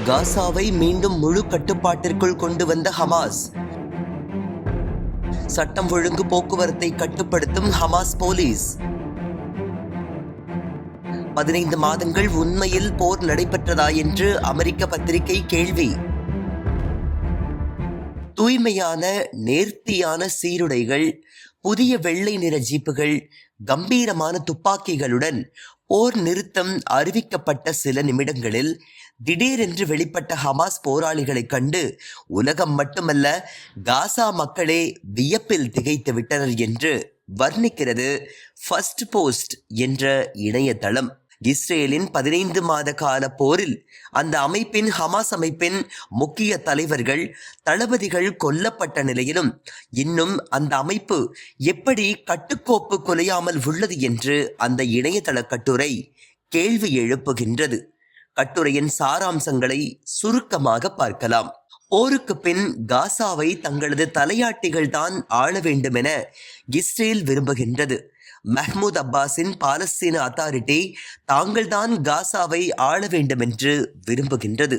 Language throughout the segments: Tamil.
காசாவை மீண்டும் முழு கட்டுப்பாட்டிற்குள் கொண்டு வந்த ஹமாஸ். சட்டம் ஒழுங்கு போக்குவரத்தை கட்டுப்படுத்தும் ஹமாஸ் போலீஸ். 15 மாதங்கள் உண்மையில் போர் நடைபெற்றதா என்று அமெரிக்க பத்திரிகை கேள்வி. தூய்மையான நேர்த்தியான சீருடைகள், புதிய வெள்ளை நிற ஜீப்புகள், கம்பீரமான துப்பாக்கிகளுடன் போர் நிறுத்தம் அறிவிக்கப்பட்ட சில நிமிடங்களில் திடீரென்று வெளிப்பட்ட ஹமாஸ் போராளிகளை கண்டு உலகம் மட்டுமல்ல காசா மக்களே வியப்பில் திகைத்து விட்டனர் என்று வர்ணிக்கிறது ஃபர்ஸ்ட் போஸ்ட் என்ற இணையதளம். இஸ்ரேலின் 15 மாத கால போரில் அந்த அமைப்பின் ஹமாஸ் அமைப்பின் முக்கிய தலைவர்கள் தளபதிகள் கொல்லப்பட்ட நிலையிலும் இன்னும் அந்த அமைப்பு எப்படி கட்டுக்கோப்பு குலையாமல் உள்ளது என்று அந்த இணையதள கட்டுரை கேள்வி எழுப்புகின்றது. கட்டுரையின் சாராம்சங்களை சுருக்கமாக பார்க்கலாம். போருக்கு பின் காசாவை தங்களது தலையாட்டிகள் தான் ஆள வேண்டும் என இஸ்ரேல் விரும்புகின்றது. மஹ்மூத் அப்பாஸின் பாலஸ்தீன அத்தாரிட்டி தாங்கள்தான் காசாவை ஆள வேண்டும் என்று விரும்புகின்றது.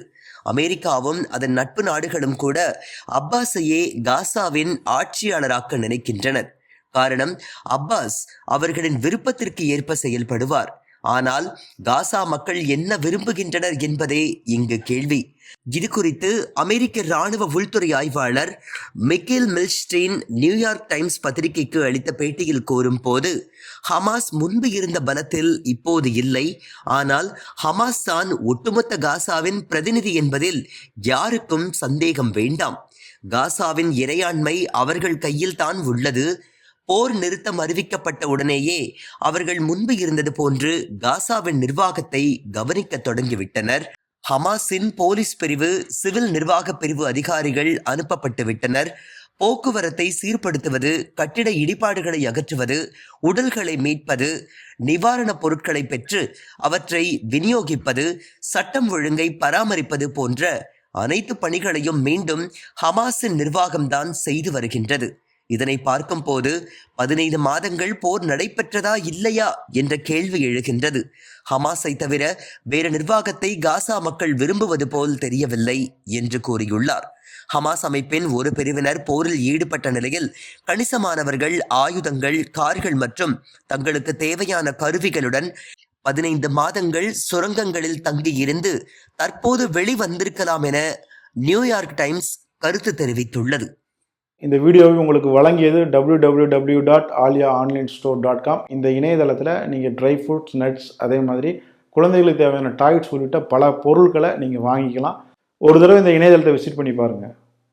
அமெரிக்காவும் அதன் நட்பு நாடுகளும் கூட அப்பாஸையே காசாவின் ஆட்சியாளராக்க நினைக்கின்றனர். காரணம், அப்பாஸ் அவர்களின் விருப்பத்திற்கு ஏற்ப செயல்படுவார். ஆனால் காசா மக்கள் என்ன விரும்புகின்றனர் என்பதே இங்கு கேள்வி. இது குறித்து அமெரிக்க இராணுவ உள்துறை ஆய்வாளர் மிக்கேல் மில்ஸ்டீன் நியூயார்க் டைம்ஸ் பத்திரிகைக்கு அளித்த பேட்டியில் கூறும் போது, ஹமாஸ் முன்பு இருந்த பலத்தில் இப்போது இல்லை. ஆனால் ஹமாஸ் தான் ஒட்டுமொத்த காசாவின் பிரதிநிதி என்பதில் யாருக்கும் சந்தேகம் வேண்டாம். காசாவின் இறையாண்மை அவர்கள் கையில் தான் உள்ளது. போர் நிறுத்தம் அறிவிக்கப்பட்ட உடனேயே அவர்கள் முன்பு இருந்தது போன்று காசாவின் நிர்வாகத்தை கவனிக்க தொடங்கிவிட்டனர். ஹமாஸின் போலீஸ் பிரிவு, சிவில் நிர்வாக பிரிவு அதிகாரிகள் அனுப்பப்பட்டு விட்டனர். போக்குவரத்தை சீர்படுத்துவது, கட்டிட இடிபாடுகளை அகற்றுவது, உடல்களை மீட்பது, நிவாரணப் பொருட்களை பெற்று அவற்றை விநியோகிப்பது, சட்டம் ஒழுங்கை பராமரிப்பது போன்ற அனைத்து பணிகளையும் மீண்டும் ஹமாஸின் நிர்வாகம்தான் செய்து வருகின்றது. இதனை பார்க்கும் போது 15 மாதங்கள் போர் நடைபெற்றதா இல்லையா என்ற கேள்வி எழுகின்றது. ஹமாஸை தவிர வேறு நிர்வாகத்தை காசா மக்கள் விரும்புவது போல் தெரியவில்லை என்று கூறியுள்ளார். ஹமாஸ் அமைப்பின் ஒரு பிரிவினர் போரில் ஈடுபட்ட நிலையில் கணிசமானவர்கள் ஆயுதங்கள், கார்கள் மற்றும் தங்களுக்கு தேவையான கருவிகளுடன் 15 மாதங்கள் சுரங்கங்களில் தங்கியிருந்து தற்போது வெளிவந்திருக்கலாம் என நியூயார்க் டைம்ஸ் கருத்து தெரிவித்துள்ளது. இந்த வீடியோவை உங்களுக்கு வழங்கியது www.aliaonlinestore.com. இந்த இணையதளத்தில் நீங்கள் ட்ரை ஃப்ரூட்ஸ், நட்ஸ், அதே மாதிரி குழந்தைகளுக்கு தேவையான டாய்ஸ் உள்ளிட்ட பல பொருட்களை நீங்கள் வாங்கிக்கலாம். ஒரு தடவை இந்த இணையதளத்தை விசிட் பண்ணி பாருங்கள்.